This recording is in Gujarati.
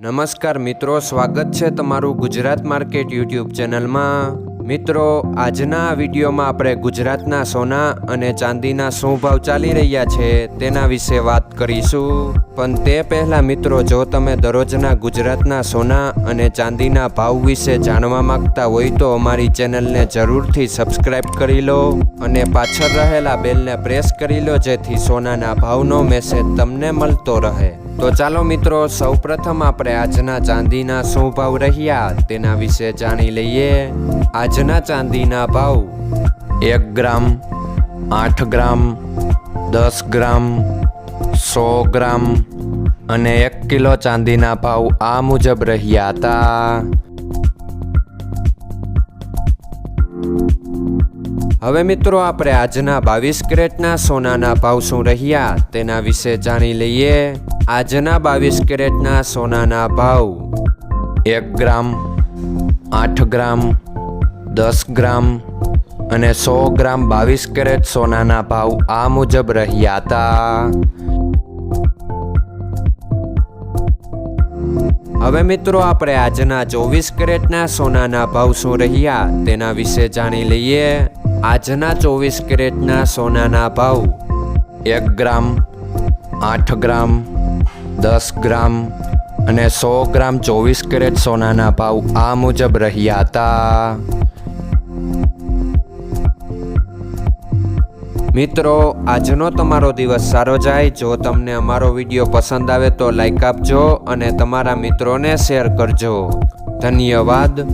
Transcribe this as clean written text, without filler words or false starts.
નમસ્કાર મિત્રો, સ્વાગત છે તમારું ગુજરાત માર્કેટ યુટ્યુબ ચેનલમાં। મિત્રો, આજના વિડીયોમાં આપણે ગુજરાતના સોના અને ચાંદીના શું ભાવ ચાલી રહ્યા છે તેના વિશે વાત કરીશું। પણ તે પહેલાં મિત્રો, જો તમે દરરોજના ગુજરાતના સોના અને ચાંદીના ભાવ વિશે જાણવા માંગતા હોય તો અમારી ચેનલને જરૂરથી સબસ્ક્રાઈબ કરી લો અને પાછળ રહેલા બેલને પ્રેસ કરી લો, જેથી સોનાના ભાવનો મેસેજ તમને મળતો રહે। તો ચાલો મિત્રો, સૌપ્રથમ આપણે આજના ચાંદીના શું ભાવ રહ્યા તેના વિશે જાણી લઈએ। આજના ચાંદીના ભાવ 1 ગ્રામ, 8 ગ્રામ, 10 ગ્રામ, 100 ગ્રામ અને 1 કિલો ચાંદીના ભાવ આ મુજબ રહ્યા હતા। હવે મિત્રો, આપણે આજના 22 કેરેટના સોનાના ભાવ શું રહ્યા તેના વિશે જાણી લઈએ। આજના 22 કેરેટના સોનાના ભાવ 1 ગ્રામ, 8 ગ્રામ, 10 ગ્રામ અને 100 ગ્રામ 22 કેરેટ સોનાના ભાવ આ મુજબ રહ્યા હતા। હવે મિત્રો, આપણે આજના 24 કેરેટના સોનાના ભાવ શું રહ્યા તેના વિશે જાણી લઈએ। આજના 24 કેરેટના સોનાના ભાવ 1 ગ્રામ, 8 ગ્રામ, 10 ગ્રામ અને 100 ગ્રામ 24 કેરેટ સોનાના ભાવ આ મુજબ રહ્યા હતા। મિત્રો, આજનો તમારો દિવસ સારો જાય। જો તમને અમારો વિડીયો પસંદ આવે તો લાઈક આપજો અને તમારા મિત્રોને શેર કરજો। ધન્યવાદ।